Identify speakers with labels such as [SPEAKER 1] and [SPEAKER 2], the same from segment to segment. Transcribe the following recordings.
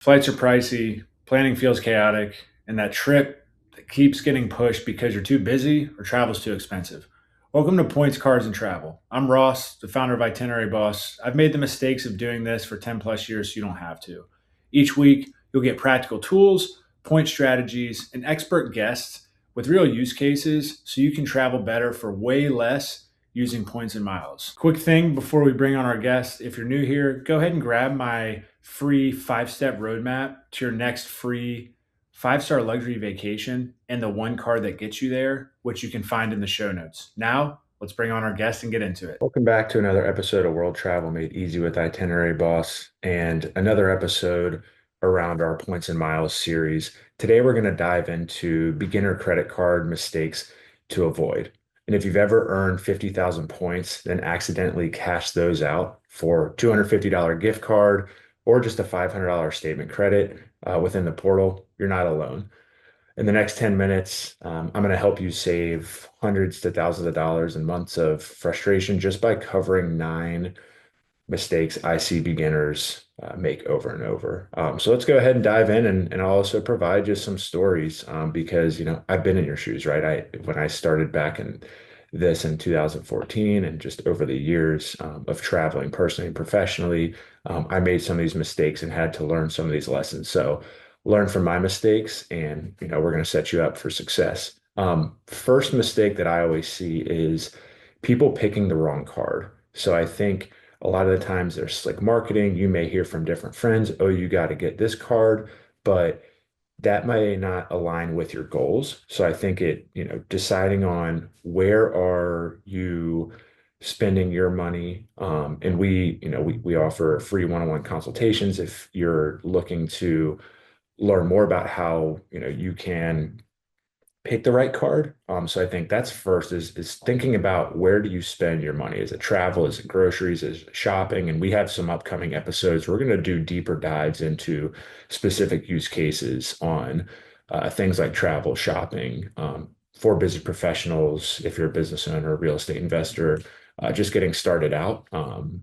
[SPEAKER 1] Flights are pricey, planning feels chaotic, and that trip that keeps getting pushed because you're too busy or travel's too expensive. Welcome to Points, Cards, and Travel. I'm Ross, the founder of Itinerary Boss. I've made the mistakes of doing this for 10 plus years so you don't have to. Each week, you'll get practical tools, point strategies, and expert guests with real use cases so you can travel better for way less using points and miles. Quick thing before we bring on our guests, if you're new here, go ahead and grab my free 5 step roadmap to your next free 5 star luxury vacation and the one card that gets you there, which you can find in the show notes. Now, let's bring on our guest and get into it.
[SPEAKER 2] Welcome back to another episode of World Travel Made Easy with Itinerary Boss and another episode around our points and miles series. Today, we're going to dive into beginner credit card mistakes to avoid. And if you've ever earned 50,000 points, then accidentally cashed those out for $250 gift card or just a $500 statement credit within the portal, you're not alone. In the next 10 minutes, I'm going to help you save hundreds to thousands of dollars and months of frustration just by covering 9 mistakes I see beginners make over and over. So let's go ahead and dive in, and I'll also provide just some stories because, I've been in your shoes, right? When I started back in 2014 and just over the years of traveling personally and professionally, I made some of these mistakes and had to learn some of these lessons. So learn from my mistakes and, we're going to set you up for success. First mistake that I always see is people picking the wrong card. So I think a lot of the times there's like marketing, you may hear from different friends, oh, you got to get this card, but that may not align with your goals. So I think deciding on where are you spending your money. And we offer free one-on-one consultations if you're looking to learn more about how, you can pick the right card. So I think that's first is thinking about where do you spend your money? Is it travel? Is it groceries? Is it shopping? And we have some upcoming episodes. We're going to do deeper dives into specific use cases on things like travel, shopping, for busy professionals, if you're a business owner, real estate investor, just getting started out.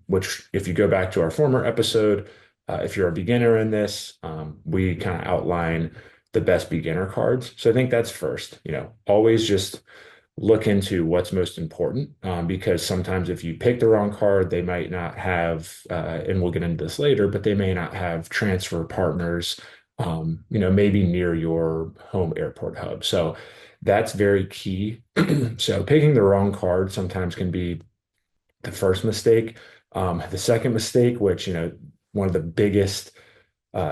[SPEAKER 2] Which, if you go back to our former episode, if you're a beginner in this, we kind of outline the best beginner cards. So I think that's first, always just look into what's most important because sometimes if you pick the wrong card, they might not have, and we'll get into this later, but they may not have transfer partners, maybe near your home airport hub. So that's very key. So picking the wrong card sometimes can be the first mistake. The second mistake, which, one of the biggest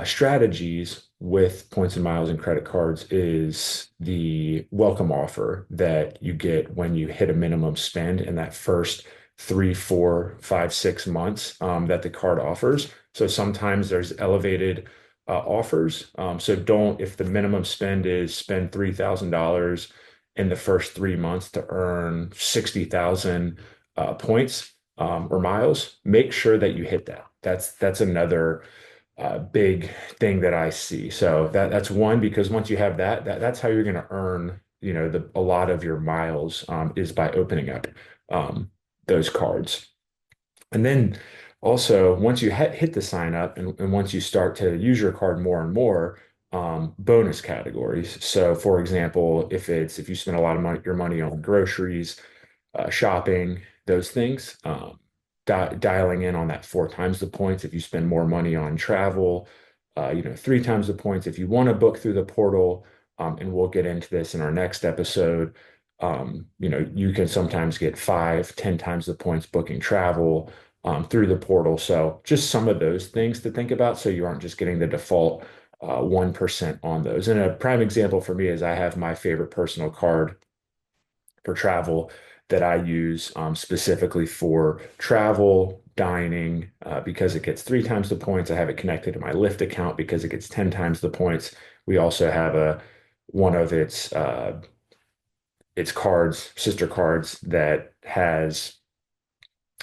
[SPEAKER 2] strategies with points and miles and credit cards is the welcome offer that you get when you hit a minimum spend in that first 3, 4, 5, 6 months that the card offers. So sometimes there's elevated offers. So don't, if the minimum spend is spend $3,000 in the first 3 months to earn 60,000 points or miles, make sure that you hit that. That's another big thing that I see. So that's one, because once you have that's how you're going to earn, a lot of your miles is by opening up those cards. And then also once you hit the sign up and once you start to use your card more and more, bonus categories. So for example, if you spend a lot of money, your money on groceries, shopping, those things. Dialing in on that 4 times the points if you spend more money on travel, 3 times the points if you want to book through the portal. And we'll get into this in our next episode. You can sometimes get 5, 10 times the points booking travel through the portal. So just some of those things to think about so you aren't just getting the default 1% on those. And a prime example for me is I have my favorite personal card for travel that I use specifically for travel, dining, because it gets 3 times the points. I have it connected to my Lyft account because it gets 10 times the points. We also have one of its cards, sister cards, that has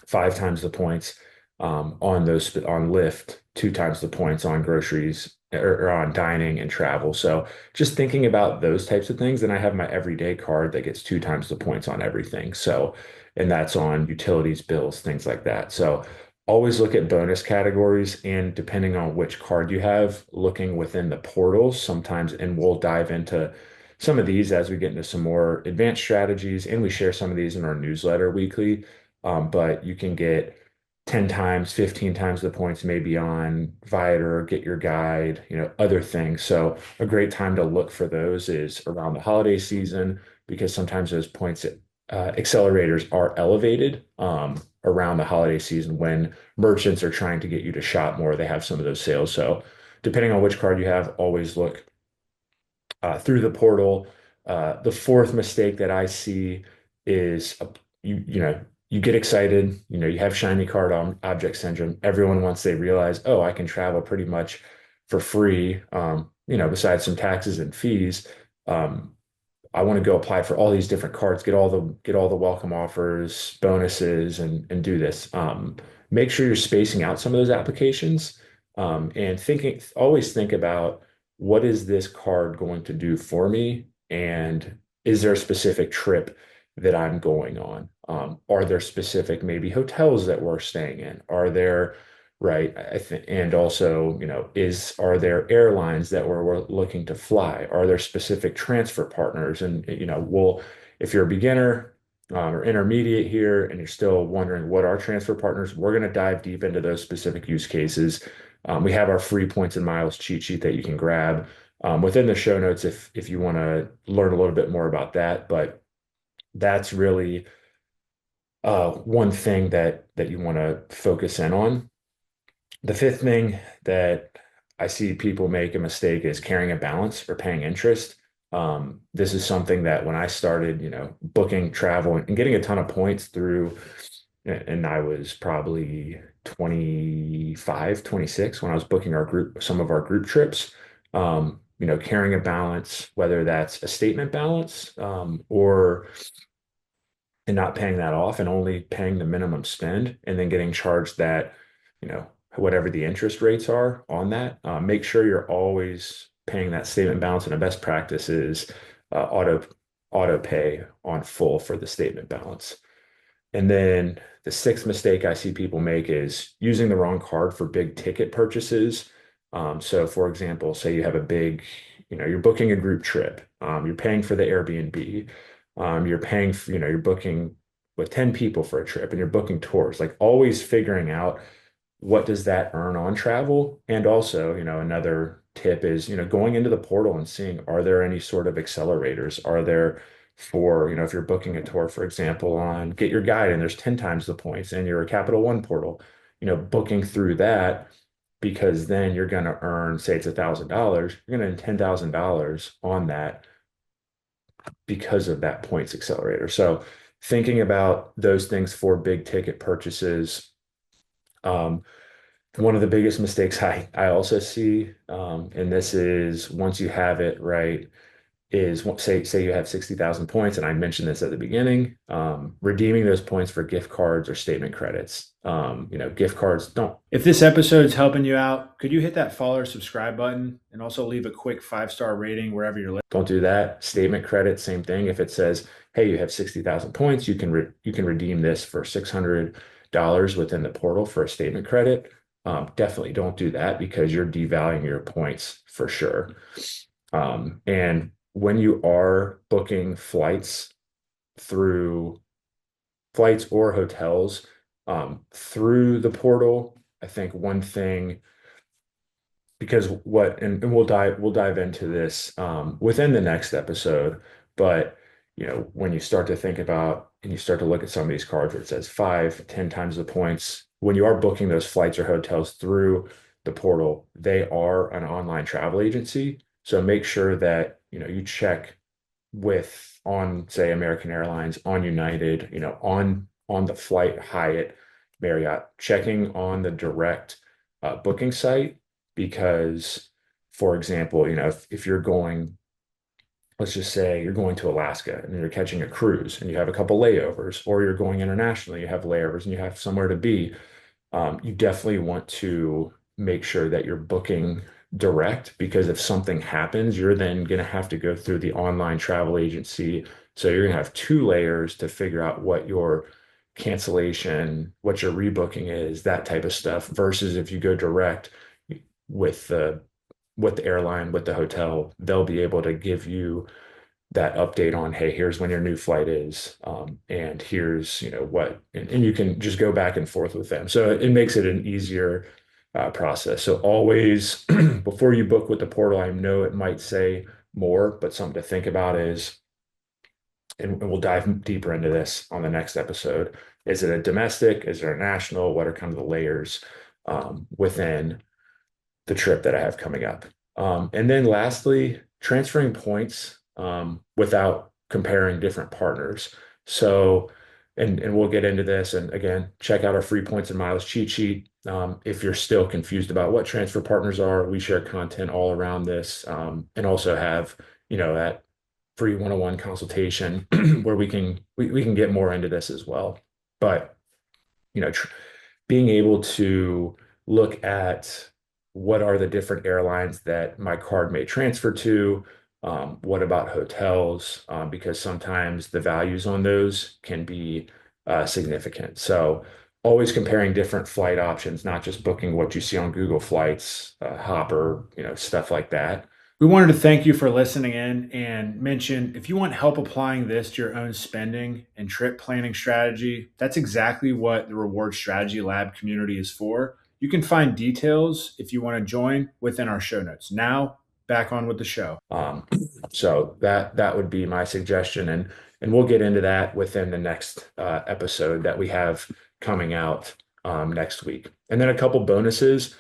[SPEAKER 2] 5 times the points on Lyft, 2 times the points on groceries or on dining and travel. So just thinking about those types of things. And I have my everyday card that gets 2 times the points on everything. So, and that's on utilities, bills, things like that. So Always look at bonus categories and depending on which card you have, looking within the portals sometimes, and we'll dive into some of these as we get into some more advanced strategies, and we share some of these in our newsletter weekly. But you can get 10 times, 15 times the points maybe on Viator, Get Your Guide, other things. So a great time to look for those is around the holiday season because sometimes those points accelerators are elevated around the holiday season when merchants are trying to get you to shop more. They have some of those sales. So depending on which card you have, always look through the portal. The fourth mistake that I see is you get excited, you have shiny card on object syndrome. Everyone once they realize, oh, I can travel pretty much for free, besides some taxes and fees. Um, I want to go apply for all these different cards, get all the welcome offers, bonuses, and do this. Make sure you're spacing out some of those applications, and always think about what is this card going to do for me, and is there a specific trip that I'm going on? Are there specific maybe hotels that we're staying in? Are there Right. I think, and also, are there airlines that we're looking to fly? Are there specific transfer partners? And, if you're a beginner or intermediate here and you're still wondering what are transfer partners, we're going to dive deep into those specific use cases. We have our free points and miles cheat sheet that you can grab within the show notes if you want to learn a little bit more about that. But that's really one thing that you want to focus in on. The fifth thing that I see people make a mistake is carrying a balance or paying interest. This is something that when I started, booking travel and getting a ton of points through, and I was probably 25, 26 when I was booking some of our group trips. Carrying a balance, whether that's a statement balance, or and not paying that off and only paying the minimum spend and then getting charged that, whatever the interest rates are on that. Make sure you're always paying that statement balance. And a best practice is auto pay on full for the statement balance. And then the sixth mistake I see people make is using the wrong card for big ticket purchases. So for example, say you have a big, you're booking a group trip, you're paying for the Airbnb, you're paying for, you're booking with 10 people for a trip and you're booking tours, like always figuring out what does that earn on travel? And also, another tip is, going into the portal and seeing, are there any sort of accelerators? Are there for, if you're booking a tour, for example, on Get Your Guide and there's 10 times the points and you're a Capital One portal, booking through that because then you're going to earn, say it's $1,000, you're going to earn $10,000 on that because of that points accelerator. So thinking about those things for big ticket purchases. Um, One of the biggest mistakes I also see, and this is once you have it right, is say you have 60,000 points, and I mentioned this at the beginning, redeeming those points for gift cards or statement credits. Gift cards don't
[SPEAKER 1] If this episode's helping you out, could you hit that follow or subscribe button and also leave a quick 5-star rating wherever you're listening?
[SPEAKER 2] don't do that. Statement credit, same thing. If it says, hey, you have 60,000 points, you can redeem this for $600 within the portal for a statement credit. Definitely don't do that because you're devaluing your points for sure. And when you are booking through flights or hotels through the portal, I think one thing, because and we'll dive into this within the next episode, but when you start to think about and you start to look at some of these cards where it says 5, 10 times the points, when you are booking those flights or hotels through the portal, they are an online travel agency. So make sure that you check on say American Airlines, on United, on the flight Hyatt, Marriott, checking on the direct booking site because, for example, if you're going, let's just say you're going to Alaska and you're catching a cruise and you have a couple layovers, or you're going internationally, you have layovers and you have somewhere to be, you definitely want to make sure that you're booking direct because if something happens, you're then going to have to go through the online travel agency. So you're going to have two layers to figure out what your cancellation, what your rebooking is, that type of stuff, versus if you go direct with the airline, with the hotel, they'll be able to give you that update on, hey, here's when your new flight is, and here's what, and you can just go back and forth with them. So it makes it an easier process. So always before you book with the portal, I know it might say more, but something to think about is, and we'll dive deeper into this on the next episode. Is it a domestic? Is it a national? What are kind of the layers within the trip that I have coming up? And then lastly, transferring points without comparing different partners. So, and we'll get into this. And again, check out our free points and miles cheat sheet. If you're still confused about what transfer partners are, we share content all around this, and also have, that free one-on-one consultation where we can get more into this as well. But tr being able to look at what are the different airlines that my card may transfer to, what about hotels? Because sometimes the values on those can be significant. So always comparing different flight options, not just booking what you see on Google Flights, Hopper, stuff like that.
[SPEAKER 1] We wanted to thank you for listening in and mention if you want help applying this to your own spending and trip planning strategy, that's exactly what the Reward Strategy Lab community is for. You can find details if you want to join within our show notes. Now, back on with the show.
[SPEAKER 2] Um, so that would be my suggestion, and we'll get into that within the next episode that we have coming out next week. And then a couple bonuses.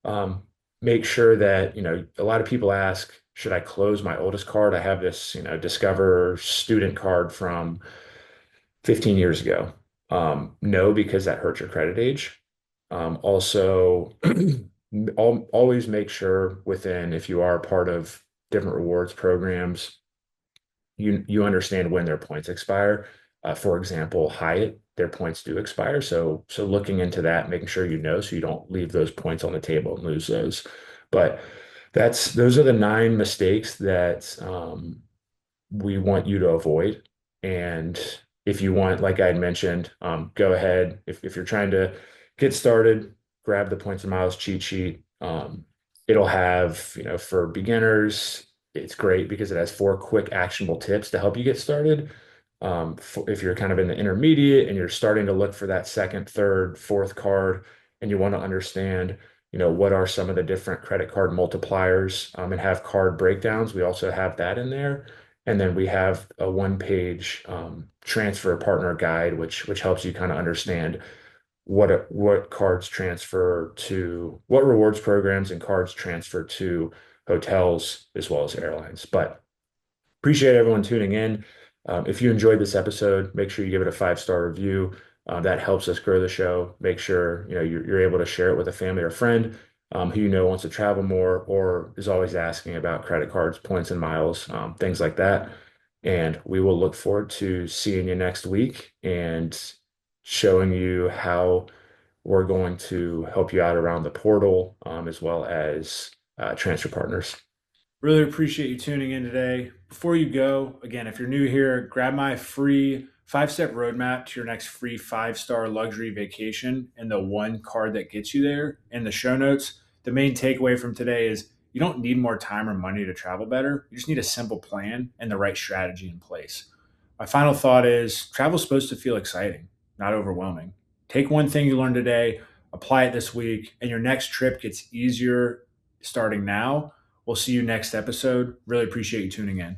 [SPEAKER 2] Um, Make sure that a lot of people ask, should I close my oldest card? I have this Discover student card from 15 years ago. No, because that hurts your credit age. Also, always make sure within, if you are part of different rewards programs, you understand when their points expire. For example, Hyatt, their points do expire. So looking into that, making sure so you don't leave those points on the table and lose those. But those are the 9 mistakes that we want you to avoid. And if you want, like I had mentioned, go ahead. If you're trying to get started, grab the points and miles cheat sheet. It'll have, for beginners, it's great because it has 4 quick actionable tips to help you get started. If you're kind of in the intermediate and you're starting to look for that second, third, fourth card, and you want to understand, what are some of the different credit card multipliers, and have card breakdowns, we also have that in there. And then we have a one-page transfer partner guide, which helps you kind of understand what cards transfer to what rewards programs and cards transfer to hotels as well as airlines. But appreciate everyone tuning in. If you enjoyed this episode, make sure you give it a 5-star review. That helps us grow the show. Make sure you're able to share it with a family or friend who wants to travel more or is always asking about credit cards, points and miles, things like that. And we will look forward to seeing you next week and showing you how we're going to help you out around the portal, as well as transfer partners.
[SPEAKER 1] Really appreciate you tuning in today. Before you go, again, if you're new here, grab my free 5-step roadmap to your next free 5-star luxury vacation and the one card that gets you there in the show notes. The main takeaway from today is you don't need more time or money to travel better. You just need a simple plan and the right strategy in place. My final thought is travel is supposed to feel exciting, not overwhelming. Take one thing you learned today, apply it this week, and your next trip gets easier starting now. We'll see you next episode. Really appreciate you tuning in.